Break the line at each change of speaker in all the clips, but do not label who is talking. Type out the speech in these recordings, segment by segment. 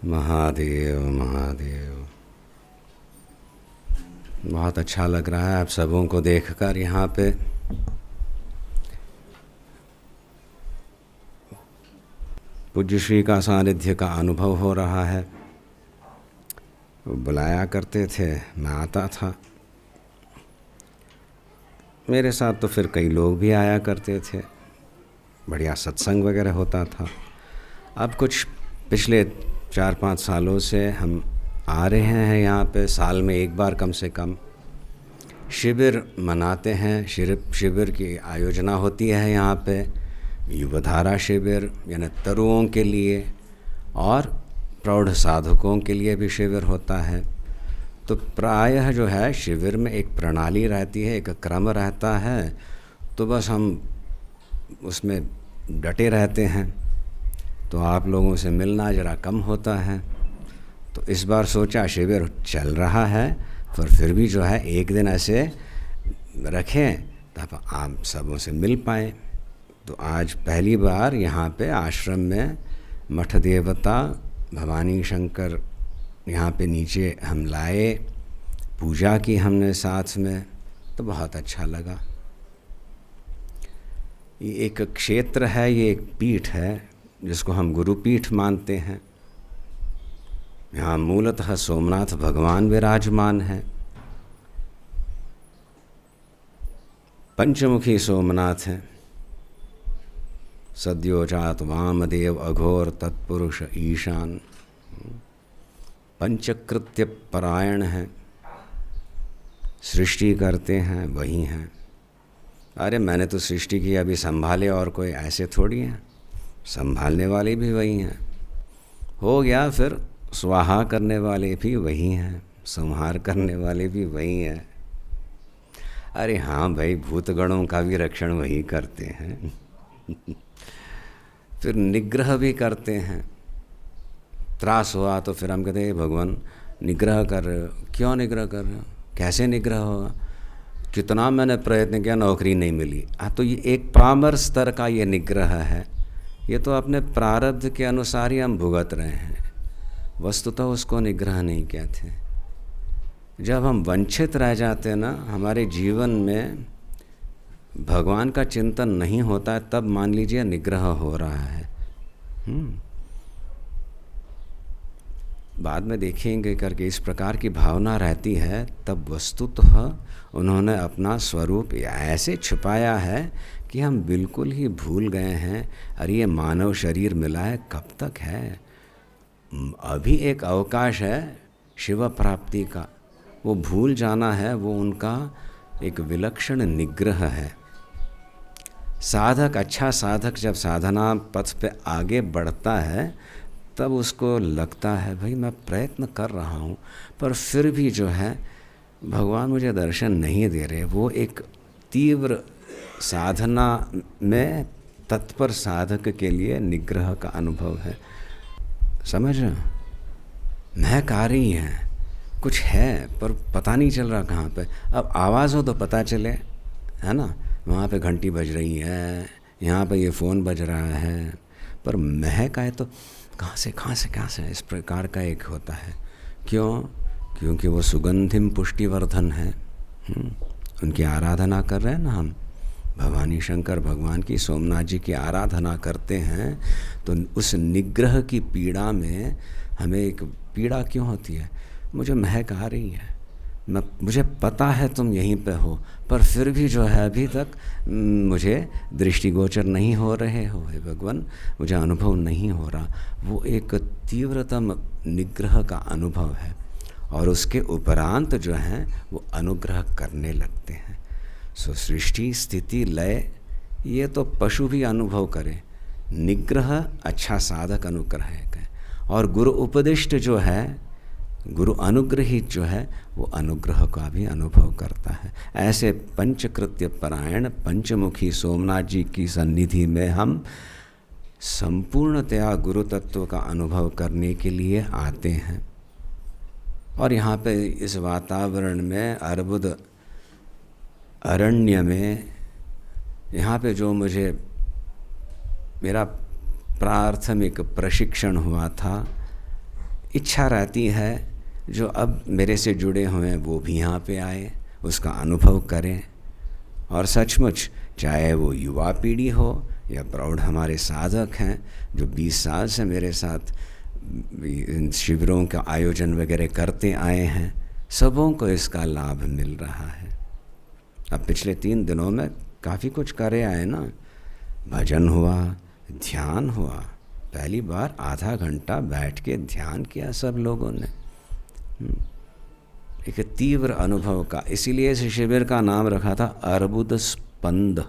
महादेव महादेव। बहुत अच्छा लग रहा है आप सबों को देखकर। यहाँ पे पूज्य श्री का सानिध्य का अनुभव हो रहा है। वो बुलाया करते थे, मैं आता था। मेरे साथ तो फिर कई लोग भी आया करते थे, बढ़िया सत्संग वगैरह होता था। अब कुछ पिछले 4-5 सालों से हम आ रहे हैं यहाँ पे, साल में एक बार कम से कम शिविर मनाते हैं। शिविर की आयोजना होती है यहाँ पे, युवधारा शिविर यानी तरुओं के लिए, और प्रौढ़ साधकों के लिए भी शिविर होता है। तो प्रायः जो है शिविर में एक प्रणाली रहती है, एक क्रम रहता है, तो बस हम उसमें डटे रहते हैं। तो आप लोगों से मिलना ज़रा कम होता है, तो इस बार सोचा शिविर चल रहा है, पर फिर भी जो है एक दिन ऐसे रखें ताकि आप सबों से मिल पाएँ। तो आज पहली बार यहाँ पे आश्रम में मठ देवता भवानी शंकर यहाँ पे नीचे हम लाए, पूजा की हमने साथ में, तो बहुत अच्छा लगा। ये एक क्षेत्र है, ये एक पीठ है जिसको हम गुरुपीठ मानते हैं। यहाँ मूलतः सोमनाथ भगवान विराजमान हैं। पंचमुखी सोमनाथ हैं। सद्योजात वामदेव अघोर तत्पुरुष ईशान, पंचकृत्य परायण हैं, सृष्टि करते हैं वही हैं। अरे मैंने तो सृष्टि की, अभी संभाले और कोई ऐसे थोड़ी हैं, संभालने वाले भी वही हैं। हो गया फिर स्वाहा करने वाले भी वही हैं, संहार करने वाले भी वही हैं। अरे हाँ भाई, भूतगणों का भी रक्षण वही करते हैं फिर निग्रह भी करते हैं। त्रास हुआ तो फिर हम कहते हैं भगवान निग्रह कर रहे हो। क्यों निग्रह कर रहे हो? कैसे निग्रह होगा? कितना मैंने प्रयत्न किया, नौकरी नहीं मिली। तो ये एक पामर स्तर का ये निग्रह है। ये तो अपने प्रारब्ध के अनुसार ही हम भुगत रहे हैं, वस्तुतः उसको निग्रह नहीं कहते। जब हम वंचित रह जाते हैं ना, हमारे जीवन में भगवान का चिंतन नहीं होता है, तब मान लीजिए निग्रह हो रहा है। बाद में देखेंगे करके इस प्रकार की भावना रहती है, तब वस्तुतः उन्होंने अपना स्वरूप ऐसे छुपाया है कि हम बिल्कुल ही भूल गए हैं। अरे ये मानव शरीर मिला है, कब तक है? अभी एक अवकाश है शिव प्राप्ति का, वो भूल जाना है। वो उनका एक विलक्षण निग्रह है। साधक, अच्छा साधक जब साधना पथ पे आगे बढ़ता है, तब उसको लगता है भाई मैं प्रयत्न कर रहा हूँ, पर फिर भी जो है भगवान मुझे दर्शन नहीं दे रहे। वो एक तीव्र साधना में तत्पर साधक के लिए निग्रह का अनुभव है। समझ रहे हो? महकारी है, कुछ है पर पता नहीं चल रहा कहाँ पे। अब आवाज़ हो तो पता चले, है ना? वहाँ पे घंटी बज रही है, यहाँ पे ये फ़ोन बज रहा है, पर महक आए तो कहाँ से इस प्रकार का एक होता है। क्यों? क्योंकि वो सुगंधिम पुष्टिवर्धन है। उनकी आराधना कर रहे हैं ना हम, भवानी शंकर भगवान की, सोमनाथ जी की आराधना करते हैं। तो उस निग्रह की पीड़ा में हमें एक पीड़ा क्यों होती है? मुझे महक आ रही है, मुझे पता है तुम यहीं पे हो, पर फिर भी जो है अभी तक मुझे दृष्टिगोचर नहीं हो रहे हो। हे भगवान, मुझे अनुभव नहीं हो रहा। वो एक तीव्रतम निग्रह का अनुभव है, और उसके उपरांत जो है वो अनुग्रह करने लगते हैं। सो सृष्टि स्थिति लय ये तो पशु भी अनुभव करे, निग्रह अच्छा साधक अनुग्रह है। और गुरु उपदिष्ट जो है, गुरु अनुग्रहित जो है, वो अनुग्रह का भी अनुभव करता है। ऐसे पंचकृत्य परायण पंचमुखी सोमनाथ जी की सन्निधि में हम संपूर्णतया गुरु तत्व का अनुभव करने के लिए आते हैं। और यहाँ पे इस वातावरण में, अर्बुद अरण्य में, यहाँ पे जो मुझे मेरा प्राथमिक प्रशिक्षण हुआ था, इच्छा रहती है जो अब मेरे से जुड़े हुए हैं वो भी यहाँ पे आए, उसका अनुभव करें। और सचमुच चाहे वो युवा पीढ़ी हो या प्रौढ़ हमारे साधक हैं जो 20 साल से मेरे साथ इन शिविरों का आयोजन वगैरह करते आए हैं, सबों को इसका लाभ मिल रहा है। अब पिछले 3 दिनों में काफ़ी कुछ करे आए ना, भजन हुआ, ध्यान हुआ, पहली बार आधा घंटा बैठ के ध्यान किया सब लोगों ने, एक तीव्र अनुभव का। इसीलिए इस शिविर का नाम रखा था अर्बुद स्पंद।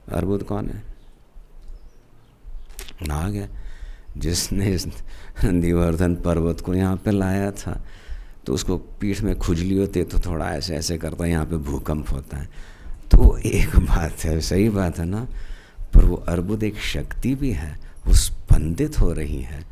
अर्बुद कौन है? नाग है, जिसने नंदीवर्धन पर्वत को यहाँ पे लाया था, तो उसको पीठ में खुजली होती है तो थोड़ा ऐसे ऐसे करता है, यहाँ पे भूकंप होता है। तो एक बात है, सही बात है ना, पर वो अर्बुद एक शक्ति भी है, वो स्पंदित हो रही है।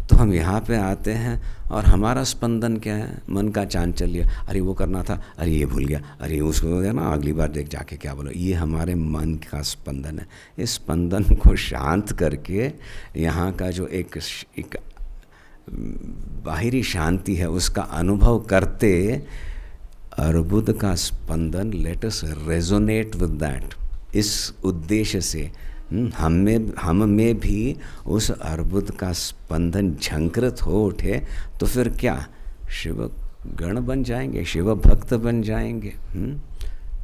तो हम यहाँ पे आते हैं और हमारा स्पंदन क्या है? मन का चांचल्य, अरे वो करना था, अरे ये भूल गया, अरे उसको है ना अगली बार देख जाके क्या बोलो, ये हमारे मन का स्पंदन है। इस स्पंदन को शांत करके यहाँ का जो एक बाहरी शांति है उसका अनुभव करते, अर्बुद का स्पंदन, let us resonate with that. इस उद्देश्य से हम में भी उस अर्बुद का स्पंदन झंकृत हो उठे तो फिर क्या शिव गण बन जाएंगे, शिव भक्त बन जाएंगे।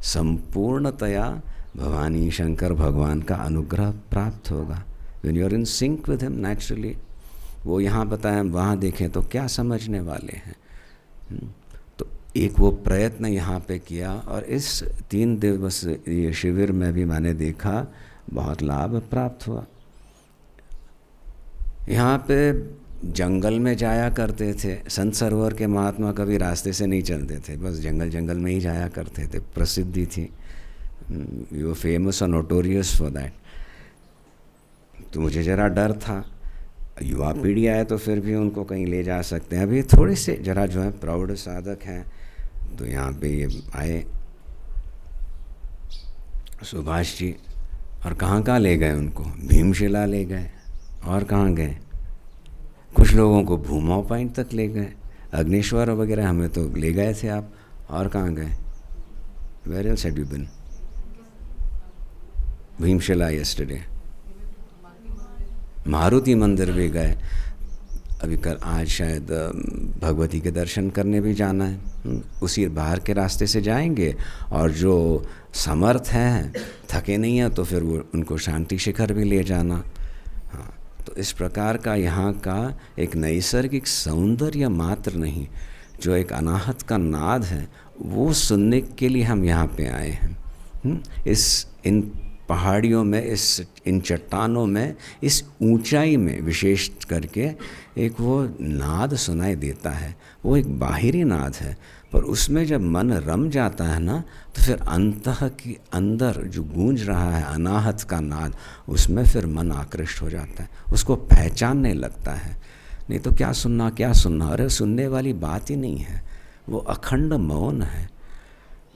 संपूर्णतया भवानी शंकर भगवान का अनुग्रह प्राप्त होगा। When you are in sync with him naturally. वो यहाँ बताएं, वहाँ देखें तो क्या समझने वाले हैं। तो एक वो प्रयत्न यहाँ पे किया और इस 3 दिवस ये शिविर में भी मैंने देखा बहुत लाभ प्राप्त हुआ। यहाँ पे जंगल में जाया करते थे, संत सरोवर के महात्मा कभी रास्ते से नहीं चलते थे, बस जंगल जंगल में ही जाया करते थे, प्रसिद्धि थी, यू फेमस और नोटोरियस फॉर दैट। तो मुझे ज़रा डर था, युवा पीढ़ी आए तो फिर भी उनको कहीं ले जा सकते हैं। अभी थोड़े से ज़रा जो है प्रौढ़ साधक हैं, तो यहाँ पे ये आए सुभाष जी, और कहाँ ले गए उनको? भीमशिला ले गए, और कहाँ गए? कुछ लोगों को भूमाओ पॉइंट तक ले गए, अग्निश्वर वगैरह हमें तो ले गए थे आप, और कहाँ गए? Where else had you been? Bhimshila yesterday, Maruti मंदिर भी गए, अभी आज शायद भगवती के दर्शन करने भी जाना है, उसी बाहर के रास्ते से जाएंगे। और जो समर्थ हैं, थके नहीं हैं, तो फिर वो उनको शांति शिखर भी ले जाना। हाँ, तो इस प्रकार का यहाँ का एक नैसर्गिक सौंदर्य मात्र नहीं, जो एक अनाहत का नाद है, वो सुनने के लिए हम यहाँ पे आए हैं। इन पहाड़ियों में, इन चट्टानों में, इस ऊंचाई में विशेष करके एक वो नाद सुनाई देता है। वो एक बाहरी नाद है, पर उसमें जब मन रम जाता है ना, तो फिर अंतः की अंदर जो गूंज रहा है अनाहत का नाद, उसमें फिर मन आकृष्ट हो जाता है, उसको पहचानने लगता है। नहीं तो क्या सुनना, अरे सुनने वाली बात ही नहीं है, वो अखंड मौन है।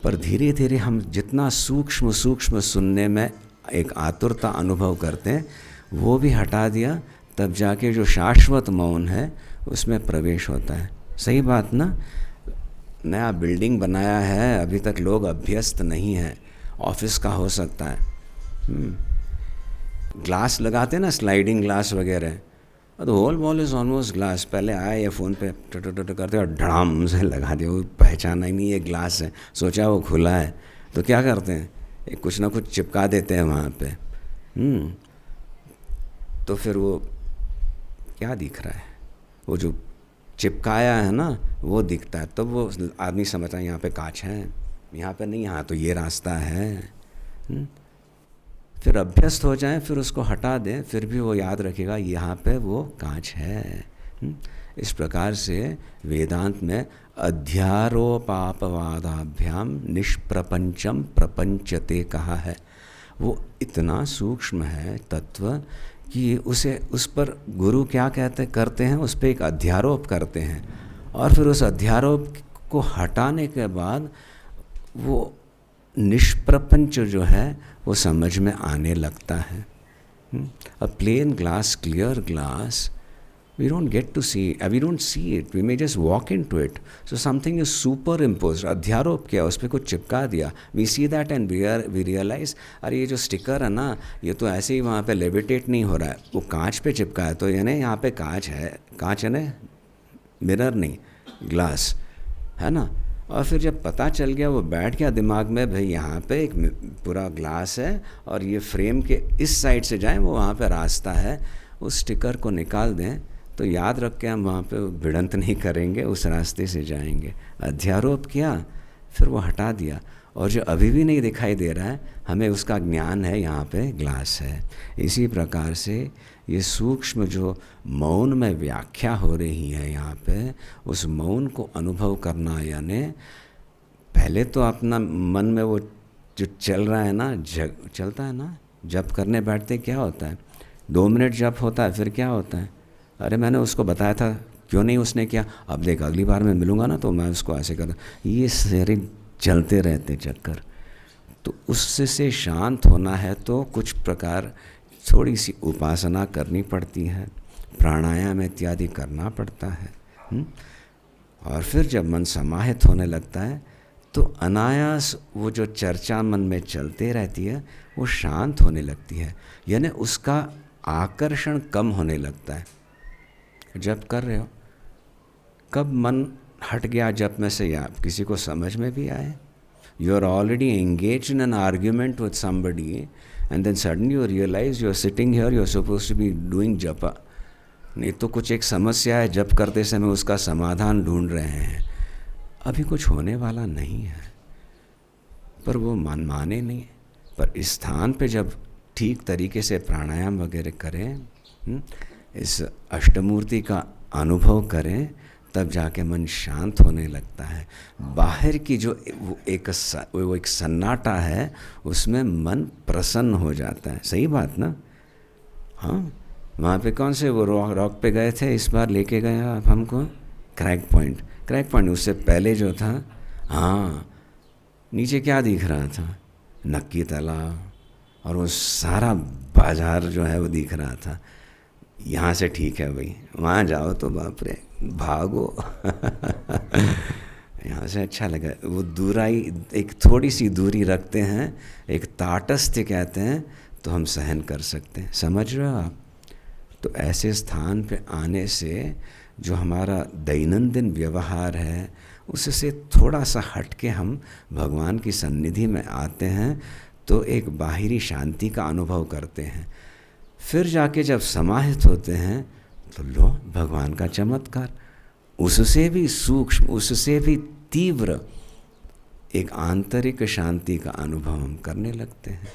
पर धीरे धीरे हम जितना सूक्ष्म सुनने में एक आतुरता अनुभव करते हैं, वो भी हटा दिया, तब जाके जो शाश्वत मौन है उसमें प्रवेश होता है। सही बात ना? नया बिल्डिंग बनाया है, अभी तक लोग अभ्यस्त नहीं हैं, ऑफिस का हो सकता है, ग्लास लगाते हैं ना, स्लाइडिंग ग्लास वगैरह, तो whole wall is almost glass. पहले आए ये फ़ोन पे टट करते और धड़ाम से लगा दिया, वो पहचाना ही नहीं ये ग्लास है, सोचा वो खुला है, तो क्या करते हैं, कुछ ना कुछ चिपका देते हैं वहाँ पे। तो फिर वो क्या दिख रहा है, वो जो चिपकाया है ना वो दिखता है, तब वो आदमी समझता है यहाँ पे कांच है, यहाँ पे नहीं, यहाँ तो ये रास्ता है। फिर अभ्यस्त हो जाए, फिर उसको हटा दें, फिर भी वो याद रखेगा यहाँ पे वो कांच है। इस प्रकार से वेदांत में अध्यारोपापवादाभ्याम निष्प्रपंचम प्रपंचते कहा है। वो इतना सूक्ष्म है तत्व कि उस पर गुरु क्या करते हैं, उस पर एक अध्यारोप करते हैं, और फिर उस अध्यारोप को हटाने के बाद वो निष्प्रपंच जो है वो समझ में आने लगता है। A plain glass, clear glass, we don't get to see, we don't see it, we may just walk into it. So something is superimposed, अध्यारोप किया, उस पर कुछ चिपका दिया. We see that and we realize, अरे ये जो स्टिकर है ना, ये तो ऐसे ही वहाँ पे लेविटेट नहीं हो रहा है, वो कांच पे चिपका है, तो यानी यहाँ पे कांच है ना, मिरर नहीं, ग्लास है ना. और फिर जब पता चल गया, वो बैठ गया दिमाग में, भाई यहाँ पे एक पूरा ग्लास है और ये फ्रेम के इस साइड से जाएं, वो वहाँ पे रास्ता है, उस स्टिकर को निकाल दें, तो याद रख के हम वहाँ पे भिड़ंत नहीं करेंगे, उस रास्ते से जाएंगे. अध्यारोप किया, फिर वो हटा दिया, और जो अभी भी नहीं दिखाई दे रहा है, हमें उसका ज्ञान है, यहाँ पे ग्लास है. इसी प्रकार से ये सूक्ष्म जो मौन में व्याख्या हो रही है यहाँ पे, उस मौन को अनुभव करना, यानी पहले तो अपना मन में वो जो चल रहा है ना, चलता है ना, जप करने बैठते क्या होता है, 2 मिनट जप होता है, फिर क्या होता है, अरे मैंने उसको बताया था, क्यों नहीं उसने किया, अब देख अगली बार मैं मिलूँगा ना तो मैं उसको ऐसे करता. ये सारे चलते रहते चक्कर. तो उससे से शांत होना है तो कुछ प्रकार थोड़ी सी उपासना करनी पड़ती है, प्राणायाम इत्यादि करना पड़ता है. और फिर जब मन समाहित होने लगता है तो अनायास वो जो चर्चा मन में चलते रहती है वो शांत होने लगती है, यानी उसका आकर्षण कम होने लगता है. जब कर रहे हो, कब मन हट गया जब में से, या किसी को समझ में भी आए, you are already engage in an argument with somebody and then suddenly you realize you are sitting here, you are supposed to be doing japa. नहीं तो कुछ एक समस्या है, जप करते समय उसका समाधान ढूंढ रहे हैं, अभी कुछ होने वाला नहीं है, पर वो माने नहीं. पर इस स्थान पे जब ठीक तरीके से प्राणायाम वगैरह करें, इस अष्टमूर्ति का अनुभव करें, तब जाके मन शांत होने लगता है. बाहर की जो वो एक सन्नाटा है, उसमें मन प्रसन्न हो जाता है. सही बात ना. हाँ, वहाँ पे कौन से वो रॉक पे गए थे, इस बार लेके गए आप हमको, क्रैक पॉइंट. उससे पहले जो था, हाँ, नीचे क्या दिख रहा था, नक्की तालाब, और वो सारा बाजार जो है वो दिख रहा था. यहाँ से ठीक है भाई, वहाँ जाओ तो बाप रे, भागो. यहाँ से अच्छा लगा. वो दूराई, एक थोड़ी सी दूरी रखते हैं, एक ताटस्थ्य कहते हैं, तो हम सहन कर सकते हैं. समझ रहे हो आप. तो ऐसे स्थान पे आने से जो हमारा दैनंदिन व्यवहार है, उससे थोड़ा सा हट के हम भगवान की सन्निधि में आते हैं, तो एक बाहरी शांति का अनुभव करते हैं. फिर जाके जब समाहित होते हैं तो लो भगवान का चमत्कार, उससे भी सूक्ष्म, उससे भी तीव्र एक आंतरिक शांति का अनुभव हम करने लगते हैं.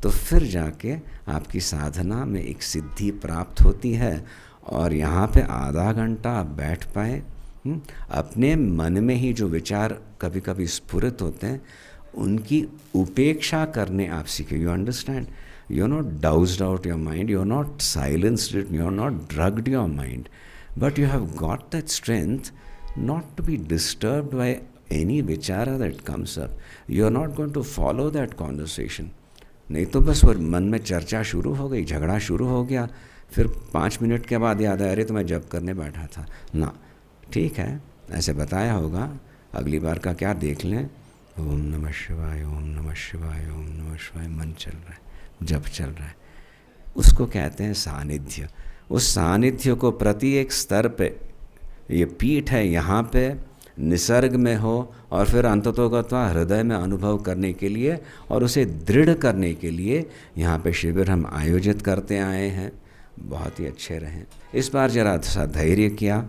तो फिर जाके आपकी साधना में एक सिद्धि प्राप्त होती है, और यहाँ पे आधा घंटा आप बैठ पाए, अपने मन में ही जो विचार कभी कभी स्फुरित होते हैं, उनकी उपेक्षा करने आप सीखे. You understand. You're not doused out your mind, you're not silenced it, you're not drugged your mind, but you have got that strength not to be disturbed by any vichara that comes up. You're not going to follow that conversation. नहीं तो बस वो मन में चर्चा शुरू हो गई, झगड़ा शुरू हो गया, फिर 5 मिनट के बाद याद आया, अरे तो मैं जप करने बैठा था ना. ठीक है, ऐसे बताया होगा, अगली बार का क्या देख लें, ओम नमः शिवाय, ओम नमः शिवाय, ओम नमः शिवाय, मन चल रहा है, जब चल रहा है, उसको कहते हैं सानिध्य. उस सानिध्य को प्रति एक स्तर पे, ये पीठ है, यहाँ पे निसर्ग में हो, और फिर अंततोगत्वा हृदय में अनुभव करने के लिए और उसे दृढ़ करने के लिए यहाँ पे शिविर हम आयोजित करते आए हैं. बहुत ही अच्छे रहें. इस बार जरा सा धैर्य किया,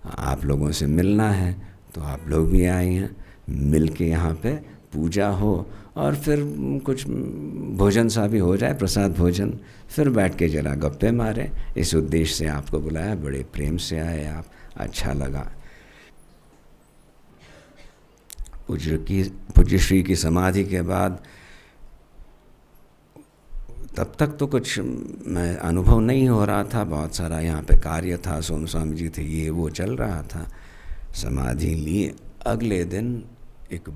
आप लोगों से मिलना है तो आप लोग भी आए हैं, मिल के यहाँ पे पूजा हो, और फिर कुछ भोजन सा भी हो जाए, प्रसाद भोजन, फिर बैठ के जरा गप्पे मारे. इस उद्देश्य से आपको बुलाया, बड़े प्रेम से आए आप, अच्छा लगा. पूज्य श्री की समाधि के बाद तब तक तो कुछ मैं अनुभव नहीं हो रहा था, बहुत सारा यहाँ पे कार्य था, सोम स्वामी जी थे, ये वो चल रहा था. समाधि लिए अगले दिन एक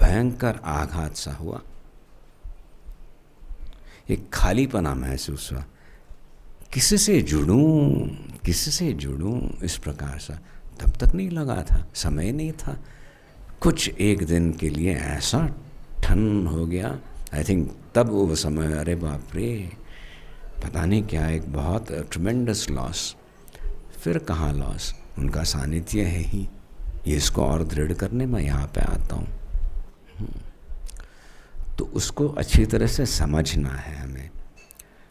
भयंकर आघात सा हुआ, एक खालीपना महसूस हुआ. किससे जुड़ूं इस प्रकार सा तब तक नहीं लगा था, समय नहीं था। कुछ एक दिन के लिए ऐसा ठन हो गया, आई थिंक तब वो समय, अरे बाप रे, पता नहीं क्या, एक बहुत ट्रिमेंडस लॉस। फिर कहाँ लॉस, उनका सानिध्य है ही, ये इसको और दृढ़ करने मैं यहाँ पे आता हूँ। तो उसको अच्छी तरह से समझना है हमें।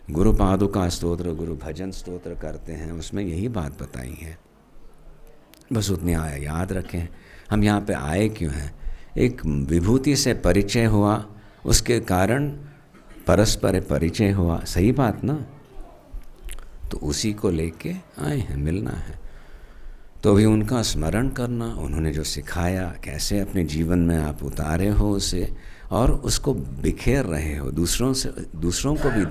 गुरु पादुका स्तोत्र, गुरु भजन स्तोत्र करते हैं, उसमें यही बात बताई है। बस उतनी याद रखें हम यहाँ पे आए क्यों हैं। एक विभूति से परिचय हुआ, उसके कारण परस्पर परिचय हुआ, सही बात ना। तो उसी को लेके आए हैं, मिलना है। तो भी उनका स्मरण करना, उन्होंने जो सिखाया, कैसे अपने जीवन में आप उतारे हो उसे, और उसको बिखेर रहे हो, दूसरों को भी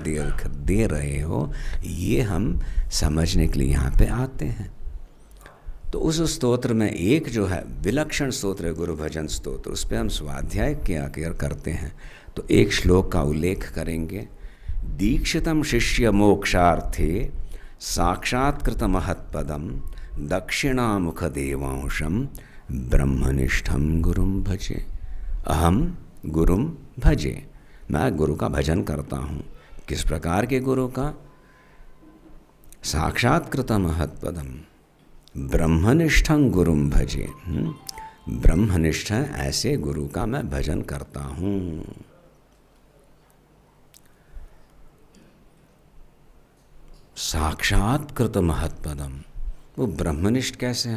दे रहे हो, ये हम समझने के लिए यहाँ पे आते हैं। तो उस स्तोत्र में एक जो है विलक्षण स्तोत्र है, गुरु भजन स्तोत्र, उस पर हम स्वाध्याय क्या करते हैं। तो एक श्लोक का उल्लेख करेंगे। दीक्षितम शिष्य मोक्षार्थे साक्षात्कृत महत्पदम दक्षिणामुख देवांशम ब्रह्मनिष्ठम गुरुम भजे। अहम गुरुम भजे, मैं गुरु का भजन करता हूँ। किस प्रकार के गुरु का? साक्षात्कृत महत्पदम ब्रह्मनिष्ठं गुरुम भजे। ब्रह्मनिष्ठ ऐसे गुरु का मैं भजन करता हूँ। साक्षात्कृत महत्पदम, वो ब्रह्मनिष्ठ कैसे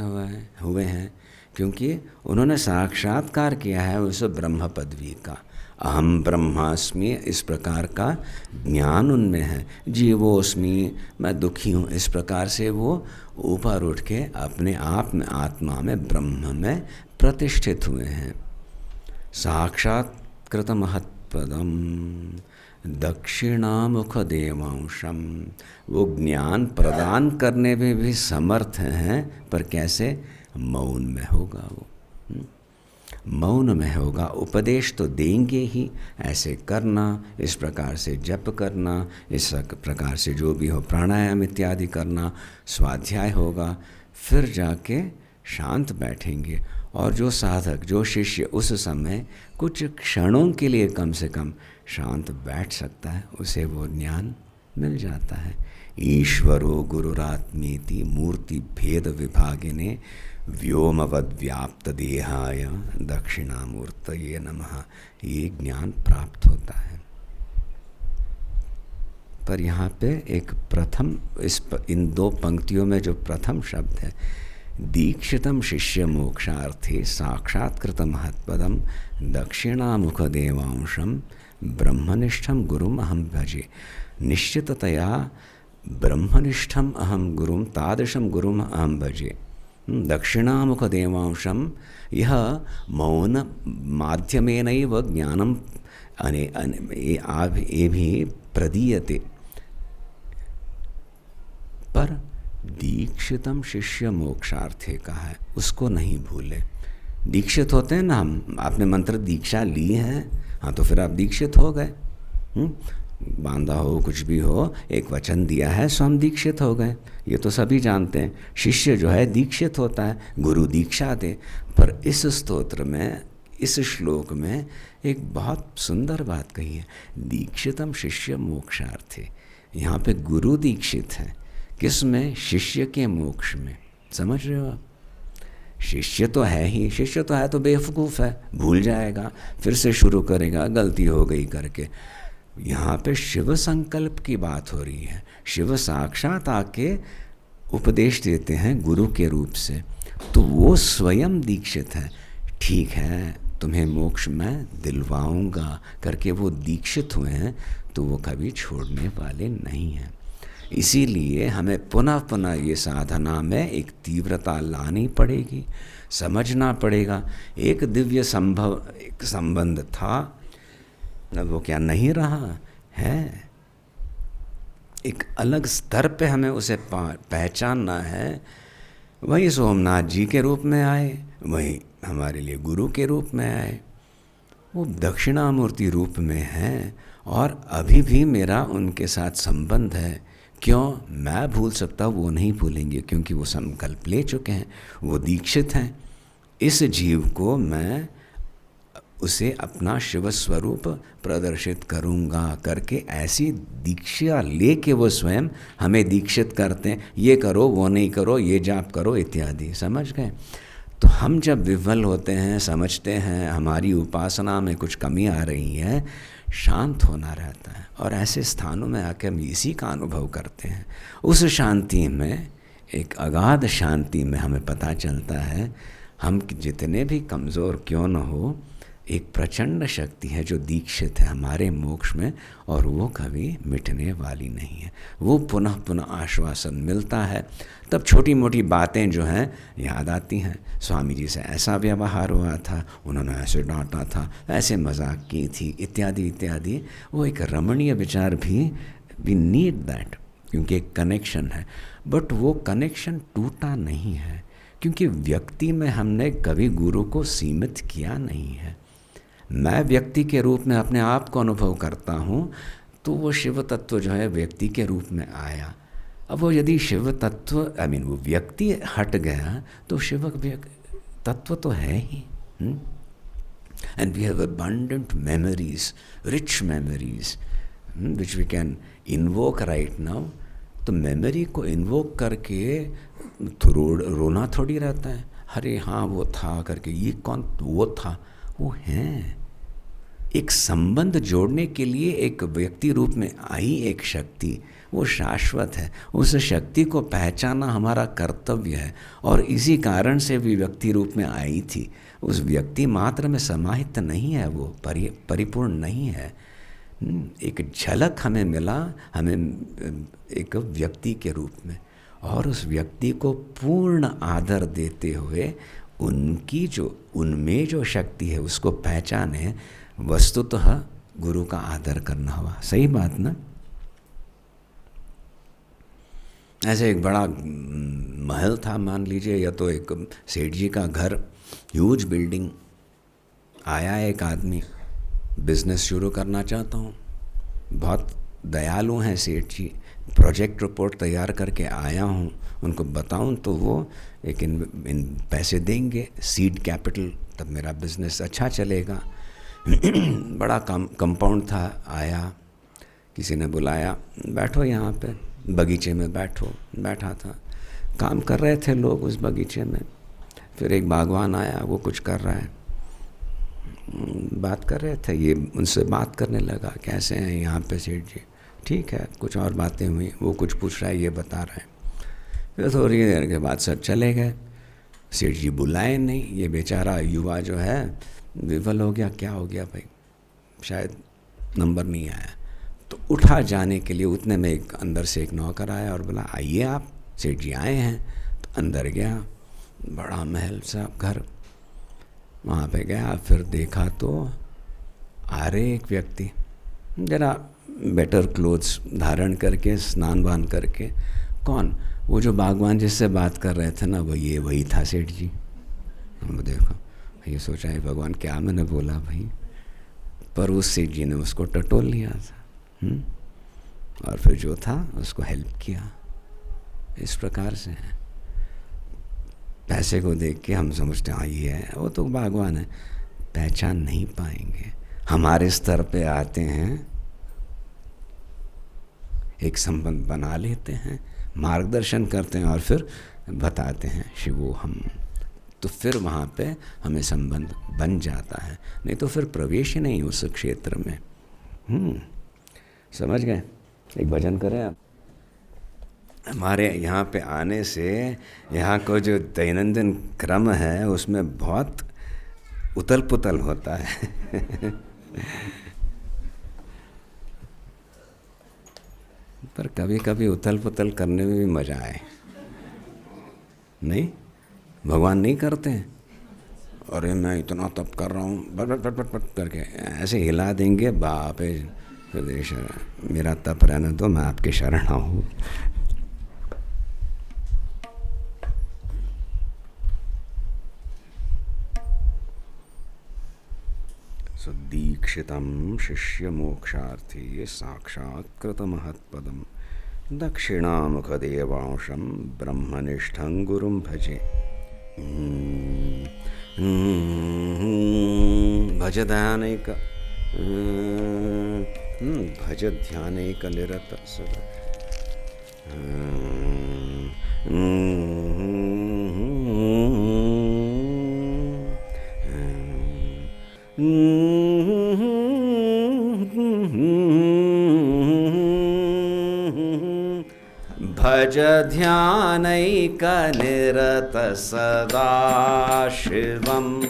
हुए हैं? क्योंकि उन्होंने साक्षात्कार किया है उस ब्रह्म पदवी का। अहम ब्रह्मास्मि, इस प्रकार का ज्ञान उनमें है। जीवोस्मि, मैं दुखी हूँ, इस प्रकार से वो ऊपर उठ के अपने आप में, आत्मा में, ब्रह्म में प्रतिष्ठित हुए हैं। साक्षात्कृत महत्पदम दक्षिणामुख देवांशम, वो ज्ञान प्रदान करने में भी समर्थ हैं, पर कैसे? मौन में होगा वो, मौन में होगा। उपदेश तो देंगे ही, ऐसे करना, इस प्रकार से जप करना, इस प्रकार से जो भी हो प्राणायाम इत्यादि करना, स्वाध्याय होगा, फिर जाके शांत बैठेंगे। और जो साधक, जो शिष्य उस समय कुछ क्षणों के लिए कम से कम शांत बैठ सकता है, उसे वो ज्ञान मिल जाता है। ईश्वरो गुरुरात्मेति मूर्ति भेद विभागिने व्योमवद व्याप्त देहाय दक्षिणामूर्तये नमः, ये ज्ञान प्राप्त होता है। पर यहाँ पे एक प्रथम, इन दो पंक्तियों में जो प्रथम शब्द है, दीक्षितम शिष्य मोक्षार्थे साक्षात्कृत महत्पदम दक्षिणामुख देवांशम ब्रह्मनिष्ठम गुरुम अहम भजे। निश्चिततया ब्रह्मनिष्ठम अहम गुरुम तादृशम गुरुम अहम भजे। दक्षिणामुख देवांशम, यह मौन माध्यमेनैव ज्ञानम एभि प्रदीयते। पर दीक्षितम शिष्य मोक्षार्थे का है, उसको नहीं भूले। दीक्षित होते हैं ना हम, आपने मंत्र दीक्षा ली है, हाँ तो फिर आप दीक्षित हो गए। बांधा हो, कुछ भी हो, एक वचन दिया है सो हम दीक्षित हो गए, ये तो सभी जानते हैं। शिष्य जो है दीक्षित होता है, गुरु दीक्षा दे। पर इस स्तोत्र में, इस श्लोक में एक बहुत सुंदर बात कही है, दीक्षितम शिष्य मोक्षार्थे। यहाँ पे गुरु दीक्षित है, किस में? शिष्य के मोक्ष में। समझ रहे हो आप? शिष्य तो है ही, शिष्य तो है तो बेवकूफ़ है, भूल जाएगा, फिर से शुरू करेगा, गलती हो गई करके। यहाँ पे शिव संकल्प की बात हो रही है। शिव साक्षात आके उपदेश देते हैं गुरु के रूप से, तो वो स्वयं दीक्षित है। ठीक है, तुम्हें मोक्ष मैं दिलवाऊंगा करके वो दीक्षित हुए हैं, तो वो कभी छोड़ने वाले नहीं हैं। इसीलिए हमें पुनः पुनः ये साधना में एक तीव्रता लानी पड़ेगी, समझना पड़ेगा। एक दिव्य एक संबंध था, वो क्या नहीं रहा है? एक अलग स्तर पे हमें उसे पहचानना है। वही सोमनाथ जी के रूप में आए, वही हमारे लिए गुरु के रूप में आए, वो दक्षिणामूर्ति रूप में हैं, और अभी भी मेरा उनके साथ संबंध है। क्यों? मैं भूल सकता, वो नहीं भूलेंगे, क्योंकि वो संकल्प ले चुके हैं, वो दीक्षित हैं। इस जीव को मैं उसे अपना शिव स्वरूप प्रदर्शित करूँगा करके ऐसी दीक्षा लेके वो स्वयं हमें दीक्षित करते हैं। ये करो, वो नहीं करो, ये जाप करो इत्यादि। समझ गए? तो हम जब विफल होते हैं, समझते हैं हमारी उपासना में कुछ कमी आ रही है, शांत होना रहता है। और ऐसे स्थानों में आके हम इसी का अनुभव करते हैं। उस शांति में, एक अगाध शांति में हमें पता चलता है हम जितने भी कमज़ोर क्यों न हो, एक प्रचंड शक्ति है जो दीक्षित है हमारे मोक्ष में, और वो कभी मिटने वाली नहीं है। वो पुनः पुनः आश्वासन मिलता है। तब छोटी मोटी बातें जो हैं याद आती हैं। स्वामी जी से ऐसा व्यवहार हुआ था, उन्होंने ऐसे डांटा था, ऐसे मजाक की थी, इत्यादि इत्यादि। वो एक रमणीय विचार भी, वी नीड दैट, क्योंकि एक कनेक्शन है। बट वो कनेक्शन टूटा नहीं है, क्योंकि व्यक्ति में हमने कभी गुरु को सीमित किया नहीं है। मैं व्यक्ति के रूप में अपने आप को अनुभव करता हूँ, तो वो शिव तत्व जो है व्यक्ति के रूप में आया। अब वो यदि शिव तत्व वो व्यक्ति हट गया तो शिव तत्व तो है ही। And we have abundant memories, rich memories which we can invoke right now. तो मेमोरी को इन्वोक करके रोना थोड़ी रहता है, अरे हाँ वो था करके, ये कौन वो था, वो है। एक संबंध जोड़ने के लिए एक व्यक्ति रूप में आई एक शक्ति, वो शाश्वत है। उस शक्ति को पहचाना हमारा कर्तव्य है, और इसी कारण से भी व्यक्ति रूप में आई थी। उस व्यक्ति मात्र में समाहित नहीं है, वो परिपूर्ण नहीं है। एक झलक हमें मिला, हमें एक व्यक्ति के रूप में, और उस व्यक्ति को पूर्ण आदर देते हुए उनकी जो, उनमें जो शक्ति है उसको पहचाने, वस्तुतः गुरु का आदर करना हुआ। सही बात ना? ऐसे एक बड़ा महल था मान लीजिए, या तो एक सेठ जी का घर, ह्यूज बिल्डिंग। आया एक आदमी, बिजनेस शुरू करना चाहता हूँ, बहुत दयालु हैं सेठ जी, प्रोजेक्ट रिपोर्ट तैयार करके आया हूँ, उनको बताऊँ तो वो एक इन पैसे देंगे, सीड कैपिटल, तब मेरा बिजनेस अच्छा चलेगा। बड़ा कंपाउंड था। आया, किसी ने बुलाया, बैठो यहाँ पे बगीचे में बैठो। बैठा था, काम कर रहे थे लोग उस बगीचे में। फिर एक बागवान आया, वो कुछ कर रहा है, बात कर रहे थे, ये उनसे बात करने लगा, कैसे हैं यहाँ पे सेठ जी? ठीक है, कुछ और बातें हुई, वो कुछ पूछ रहा है, ये बता रहा है। फिर थोड़ी देर के बाद सब चले गए। सेठ जी बुलाए नहीं, ये बेचारा युवा जो है विफल हो गया। क्या हो गया भाई? शायद नंबर नहीं आया। तो उठा जाने के लिए, उतने में एक अंदर से एक नौकर आया और बोला, आइए आप, सेठ जी आए हैं। तो अंदर गया, बड़ा महल सा घर, वहाँ पे गया। फिर देखा तो आ रहे एक व्यक्ति, जरा बेटर क्लोथ्स धारण करके, स्नान वान करके। कौन? वो जो बागवान जिससे बात कर रहे थे ना, वो ये वही था सेठ जी। हम देखो, ये सोचा है भगवान क्या मैंने बोला भाई, पर उस सेठ जी ने उसको टटोल लिया था। और फिर जो था उसको हेल्प किया। इस प्रकार से है। पैसे को देख के हम समझते हैं हाँ ये है, वो तो बागवान है, पहचान नहीं पाएंगे। हमारे स्तर पे आते हैं, एक संबंध बना लेते हैं, मार्गदर्शन करते हैं और फिर बताते हैं शिवो हम, तो फिर वहाँ पे हमें संबंध बन जाता है। नहीं तो फिर प्रवेश ही नहीं उस क्षेत्र में। समझ गए? एक भजन करें आप। हमारे यहाँ पे आने से यहाँ को जो दैनंदिन क्रम है उसमें बहुत उतल पुतल होता है। पर कभी कभी उथल पुथल करने में भी मज़ा आए, नहीं? भगवान नहीं करते हैं? अरे मैं इतना तप कर रहा हूँ, बट बट बट बट करके ऐसे हिला देंगे, बाप रे, मेरा तप रहने दो, मैं आपके शरण हूँ। दीक्षितं शिष्य मोक्षार्थी साक्षात्कृत महत्पदम दक्षिणामुखदेवांशं ब्रह्मनिष्ठं गुरुं भजे। भज ध्यानैक भज ध्यानैक निरत सदा। भज ध्यानैक निरत सदा शिवम्।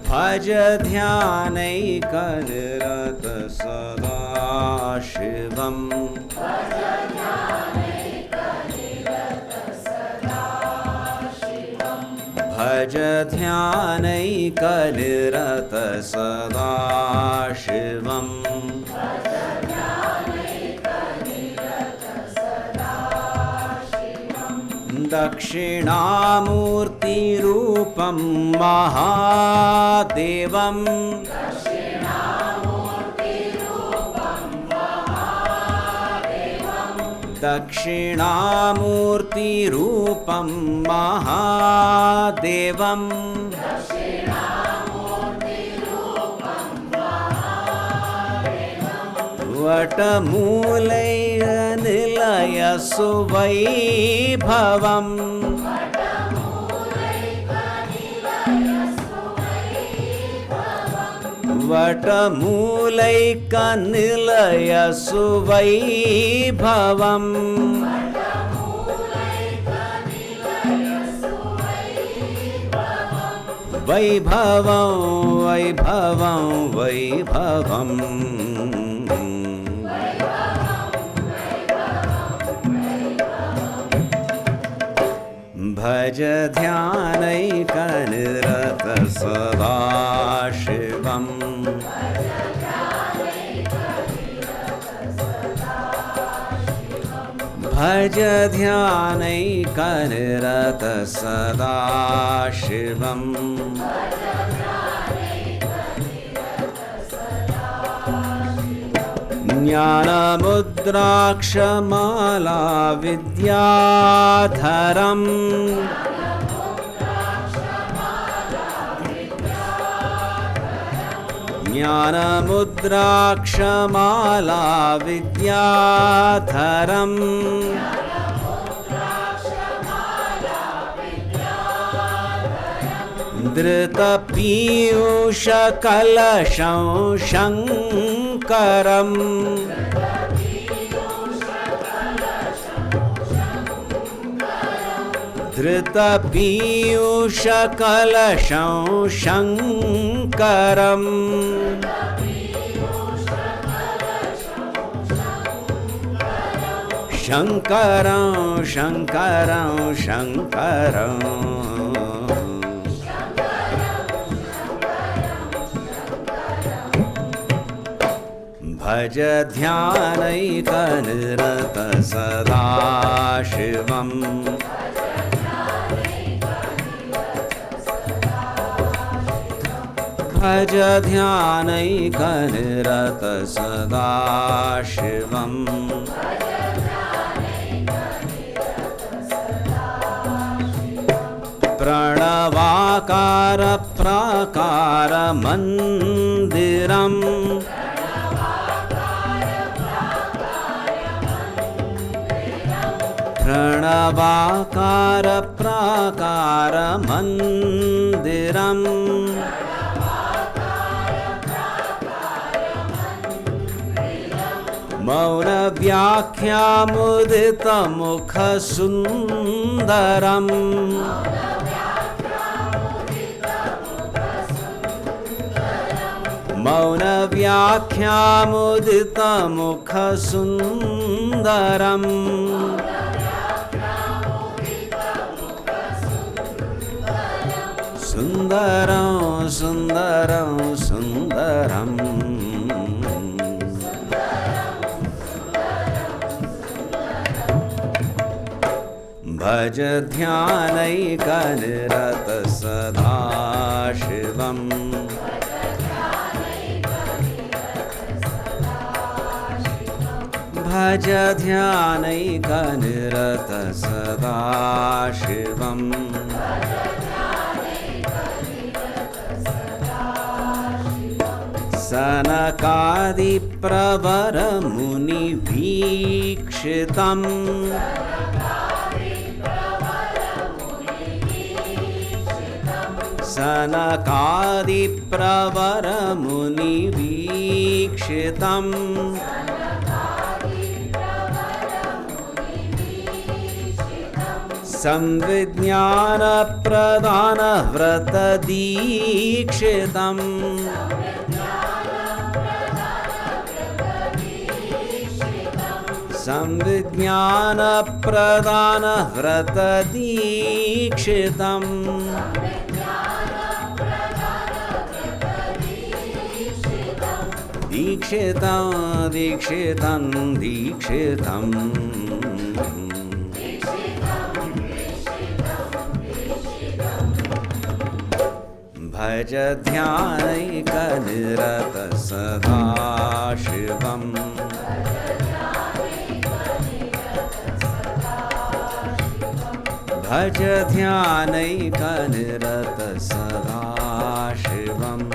भज ध्यानैक निरत सदा शिवम्। भज ध्यानैक निरत सदा शिवम्। दक्षिणामूर्तिरूपं महादेवम्। दक्षिणामूर्तिरूपं महादेवम्। वटमूलैर्निलयसुवैभवम्। वटमूलैकनिलयसुवैभवम्। वैभवं वैभवं वैभवम्। भज ध्यानैक निरत सदा शिवम्। भज ध्यानैक निरत सदा शिवम्। ज्ञानमुद्राक्षमाला विद्याधरम्। ज्ञानमुद्राक्षमाला विद्याधरम्। धृतपीयूषकलशं शङ्करम्। धृतपीयूषकलशं शङ्करम्। शङ्करं शङ्करं शङ्करम्। भज ध्यानैक निरत सदा शिवम्। भज ध्यानैक निरत सदा शिवम्। प्रणवाकार प्राकार मन्दिरम्। प्रणवाकार प्राकार मन्दिरम्। मौन व्याख्यामुदित मुख सुन्दरम्। मौन व्याख्यामुदित मुख सुन्दरम्। सुन्दरं सुन्दरं सुन्दरम्। भज ध्यानैक निरत सदा शिवम्। भज ध्यानैकनिरत सदा शिवम् सनकादिप्रवरमुनिभीक्षितम् सनकादिप्रवरमुनिभीक्षितम् संविज्ञानप्रदानव्रतदीक्षितम् संविज्ञानप्रदानव्रतदीक्षितम् दीक्षितं दीक्षितं दीक्षितम् भज ध्यानैकनिरत सदा शिवम् भज ध्यानैकनिरत सदा शिवम्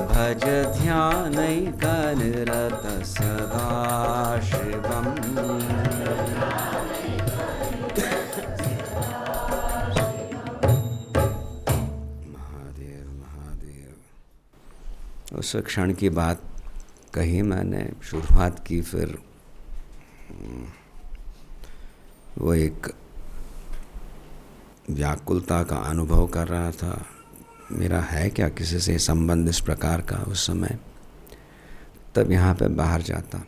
भज ध्यानैकनिरत सदा शिवम् महादेव महादेव। उस क्षण की बात कही मैंने, शुरुआत की, फिर वो एक व्याकुलता का अनुभव कर रहा था। मेरा है क्या किसी से संबंध इस प्रकार का उस समय। तब यहाँ पे बाहर जाता,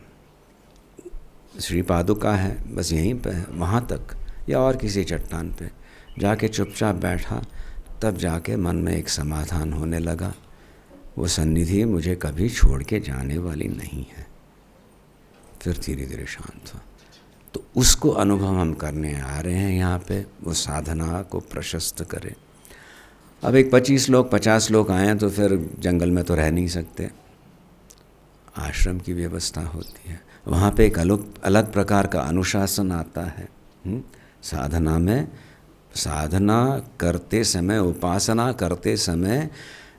श्री पादुका है बस यहीं पे है, वहाँ तक या और किसी चट्टान पे जाके चुपचाप बैठा। तब जाके मन में एक समाधान होने लगा, वो सन्निधि मुझे कभी छोड़ के जाने वाली नहीं है। फिर धीरे धीरे शांत हुआ। तो उसको अनुभव हम करने आ रहे हैं यहाँ पे, वो साधना को प्रशस्त करे। अब एक 25 लोग 50 लोग आए तो फिर जंगल में तो रह नहीं सकते, आश्रम की व्यवस्था होती है। वहाँ पे एक अलग प्रकार का अनुशासन आता है। साधना में, साधना करते समय, उपासना करते समय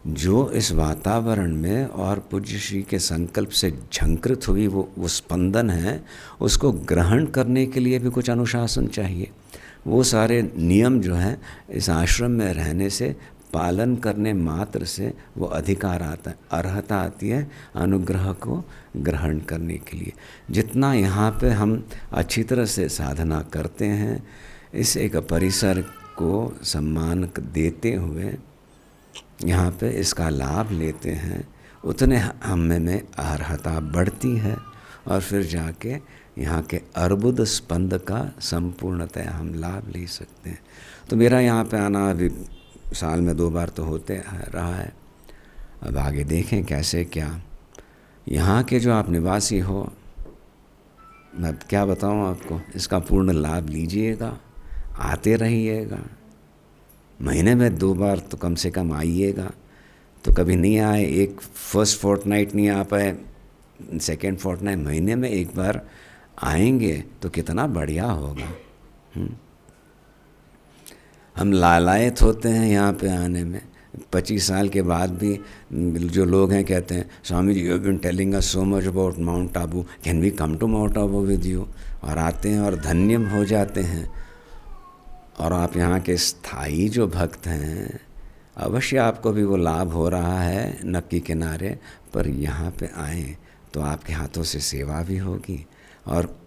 जो इस वातावरण में और पूज्य श्री के संकल्प से झंकृत हुई वो स्पंदन है, उसको ग्रहण करने के लिए भी कुछ अनुशासन चाहिए। वो सारे नियम जो हैं इस आश्रम में रहने से, पालन करने मात्र से वो अधिकार आता है, अर्हता आती है अनुग्रह को ग्रहण करने के लिए। जितना यहाँ पे हम अच्छी तरह से साधना करते हैं, इस एक परिसर को सम्मान देते हुए यहाँ पे इसका लाभ लेते हैं, उतने हमें में अर्हता बढ़ती है और फिर जाके यहाँ के अर्बुद स्पंद का संपूर्णतः हम लाभ ले सकते हैं। तो मेरा यहाँ पे आना अभी साल में 2 बार तो होते रहा है। अब आगे देखें कैसे क्या। यहाँ के जो आप निवासी हो, मैं क्या बताऊँ आपको, इसका पूर्ण लाभ लीजिएगा, आते रहिएगा। महीने में 2 बार तो कम से कम आइएगा। तो कभी नहीं आए, एक फर्स्ट फोर्टनाइट नहीं आ पाए, सेकेंड फोर्टनाइट, महीने में 1 बार आएंगे तो कितना बढ़िया होगा। हम लालायत होते हैं यहाँ पे आने में। 25 साल के बाद भी जो लोग हैं कहते हैं, Swami ji you have been telling us so much about mount Abu, can we come to mount Abu with you. और आते हैं और धन्य हो जाते हैं। और आप यहाँ के स्थायी जो भक्त हैं, अवश्य आपको भी वो लाभ हो रहा है नक्की किनारे, पर यहाँ पे आएँ तो आपके हाथों से सेवा भी होगी और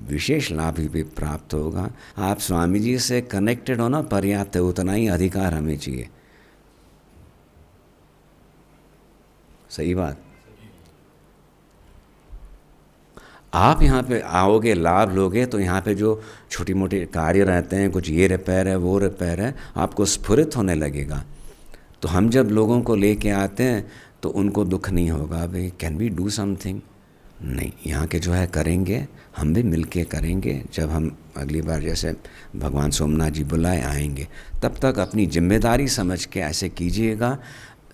विशेष लाभ भी प्राप्त होगा। आप स्वामी जी से कनेक्टेड होना पर्याप्त है, उतना ही अधिकार हमें चाहिए। सही बात। आप यहाँ पे आओगे, लाभ लोगे, तो यहाँ पे जो छोटी मोटी कार्य रहते हैं, कुछ ये रिपेयर है वो रिपेयर है, आपको स्फुरित होने लगेगा। तो हम जब लोगों को लेके आते हैं तो उनको दुख नहीं होगा, भाई कैन वी डू समथिंग। नहीं, यहाँ के जो है करेंगे, हम भी मिलके करेंगे। जब हम अगली बार जैसे भगवान सोमनाथ जी बुलाए आएंगे, तब तक अपनी जिम्मेदारी समझ के ऐसे कीजिएगा।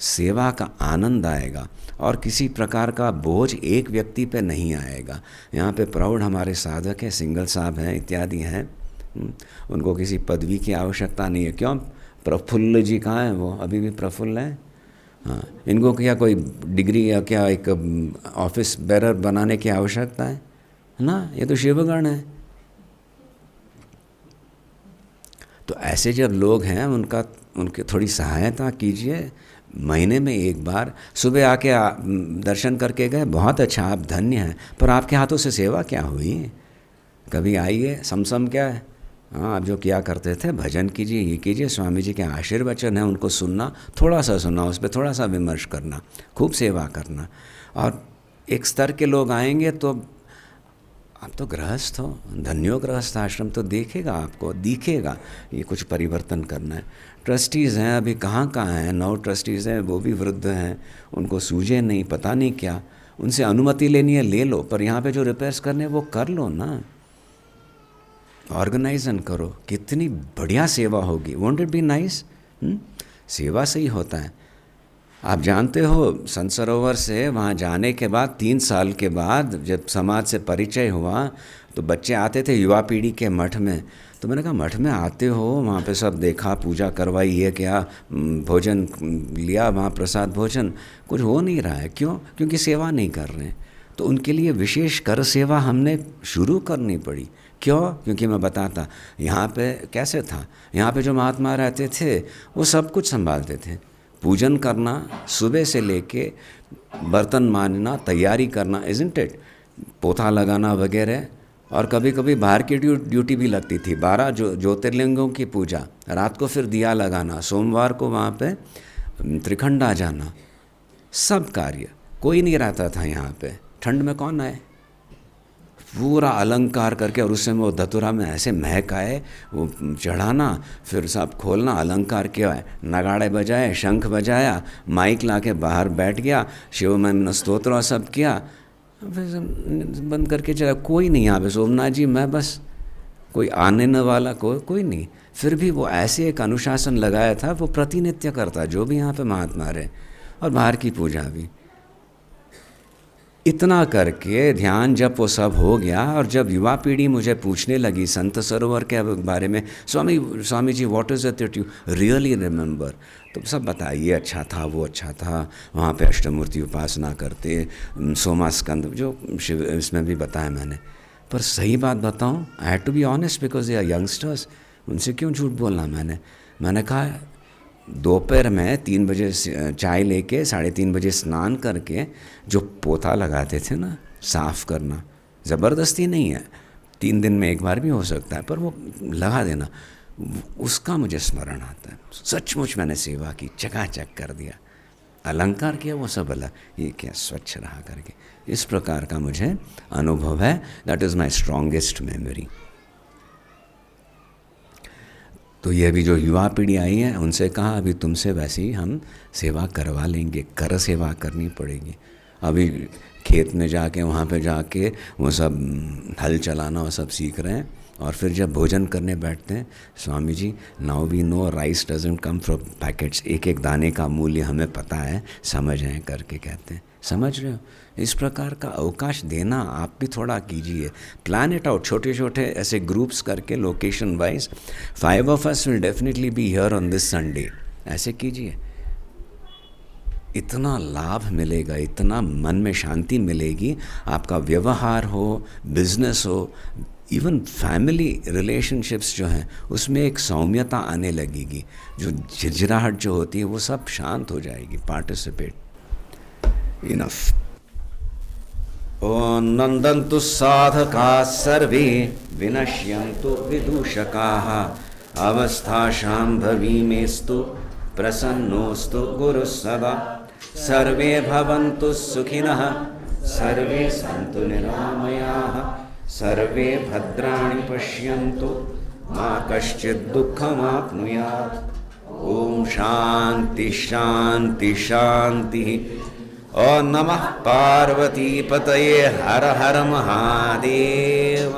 सेवा का आनंद आएगा और किसी प्रकार का बोझ एक व्यक्ति पे नहीं आएगा। यहाँ पे प्राउड हमारे साधक हैं, सिंगल साहब हैं इत्यादि हैं, उनको किसी पदवी की आवश्यकता नहीं है। क्यों? प्रफुल्ल जी कहाँ हैं? वो अभी भी प्रफुल्ल हैं। हाँ, इनको क्या कोई डिग्री या क्या एक ऑफिस बेरर बनाने की आवश्यकता है ना? ये तो शिवगण है। तो ऐसे जब लोग हैं उनकी थोड़ी सहायता कीजिए। महीने में एक बार सुबह आके दर्शन करके गए, बहुत अच्छा, आप धन्य हैं, पर आपके हाथों से सेवा क्या हुई? कभी आइए, समसम क्या है? हाँ, आप जो किया करते थे, भजन कीजिए, ये कीजिए, स्वामी जी के आशीर्वचन हैं उनको सुनना, थोड़ा सा सुनना, उस पर थोड़ा सा विमर्श करना, खूब सेवा करना। और एक स्तर के लोग आएंगे तो आप तो गृहस्थ हो, धन्यो गृहस्थ आश्रम, तो देखेगा, आपको दिखेगा ये कुछ परिवर्तन करना है। ट्रस्टीज़ हैं, अभी कहाँ हैं, 9 ट्रस्टीज़ हैं, वो भी वृद्ध हैं, उनको सूझे नहीं, पता नहीं क्या, उनसे अनुमति लेनी है ले लो, पर यहाँ पे जो रिपेयर्स करने वो कर लो ना, ऑर्गेनाइजन करो, कितनी बढ़िया सेवा होगी। Won't it be nice? सेवा से ही होता है। आप जानते हो, संत सरोवर से वहाँ जाने के बाद 3 साल के बाद जब समाज से परिचय हुआ तो बच्चे आते थे युवा पीढ़ी के मठ में, तो मैंने कहा मठ में आते हो, वहाँ पे सब देखा, पूजा करवाई, ये क्या, भोजन लिया, वहाँ प्रसाद भोजन, कुछ हो नहीं रहा है। क्यों? क्योंकि सेवा नहीं कर रहे हैं। तो उनके लिए विशेष कर सेवा हमने शुरू करनी पड़ी। क्यों? क्योंकि मैं बताता, यहाँ पे कैसे था, यहाँ पे जो महात्मा रहते थे वो सब कुछ संभालते थे, पूजन करना सुबह से लेके बर्तन मांजना, तैयारी करना, इज़न्ट इट, पोथा लगाना वगैरह, और कभी कभी बाहर की ड्यूटी भी लगती थी। 12 ज्योतिर्लिंगों की पूजा, रात को फिर दिया लगाना, सोमवार को वहाँ पे त्रिखंडा जाना, सब कार्य, कोई नहीं रहता था यहाँ पे। ठंड में कौन आए? पूरा अलंकार करके, और उस समय वो धतुरा में ऐसे महक आए, वो चढ़ाना, फिर सब खोलना, अलंकार किया है, नगाड़े बजाए, शंख बजाया, माइक लाके बाहर बैठ गया, शिव महिमा स्तोत्र और सब किया, फिर बंद करके चला। कोई नहीं यहाँ पे, सोमनाथ जी मैं बस, कोई आने न वाला कोई नहीं। फिर भी वो ऐसे एक अनुशासन लगाया था, वो प्रतिनित्य करता जो भी यहाँ पे महात्मा रहे, और बाहर की पूजा भी। इतना करके ध्यान जब वो सब हो गया, और जब युवा पीढ़ी मुझे पूछने लगी संत सरोवर के बारे में, Swami ji what is it that you really remember, तो सब बताइए, अच्छा था, वो अच्छा था, वहाँ पे अष्टमूर्ति उपासना करते, सोमा स्कंद, जो शिव इसमें भी बताया मैंने। पर सही बात बताऊँ, I had to be honest because they are youngsters, उनसे क्यों झूठ बोलना। मैंने कहा दोपहर में 3 बजे चाय लेके 3:30 बजे स्नान करके जो पोथा लगाते थे ना, साफ़ करना, ज़बरदस्ती नहीं है, 3 दिन में एक बार भी हो सकता है, पर वो लगा देना, उसका मुझे स्मरण आता है। सचमुच मैंने सेवा की, चकाचक कर दिया, अलंकार किया, वो सब अलग, ये क्या स्वच्छ रहा करके। इस प्रकार का मुझे अनुभव है। That is my strongest memory. तो ये भी जो युवा पीढ़ी आई है, उनसे कहा अभी तुमसे वैसे ही हम सेवा करवा लेंगे, कर सेवा करनी पड़ेगी। अभी खेत में जाके, वहाँ पे जाके वो सब हल चलाना वो सब सीख रहे हैं, और फिर जब भोजन करने बैठते हैं, Swami ji now we know rice doesn't come from packets, एक एक दाने का मूल्य हमें पता है, समझ हैं करके कहते हैं। समझ रहे हो? इस प्रकार का अवकाश देना आप भी थोड़ा कीजिए, प्लान इट आउट, छोटे छोटे ऐसे ग्रुप्स करके location wise, 5 of us will definitely be here on this Sunday, ऐसे कीजिए। इतना लाभ मिलेगा, इतना मन में शांति मिलेगी, आपका व्यवहार हो, बिजनेस हो, इवन फैमिली रिलेशनशिप्स जो हैं उसमें एक सौम्यता आने लगेगी, जो झिझराहट जो होती है वो सब शांत हो जाएगी। पार्टिसिपेट। इनफ। ओम नंदन्तु साधकाः सर्वे विनश्यन्तु विदूषकाः अवस्था शाम्भवीमेस्तु प्रसन्नोस्तु गुरुः सदा सर्वे भवन्तु सुखिनः सर्वे सन्तु निरामयाः सर्वे भद्राणि पश्यन्तु मा कश्चित् दुःखमाप्नुयात्। ओम शांति शांति शांति। ओम नमः पार्वती पतये हर हर महादेव।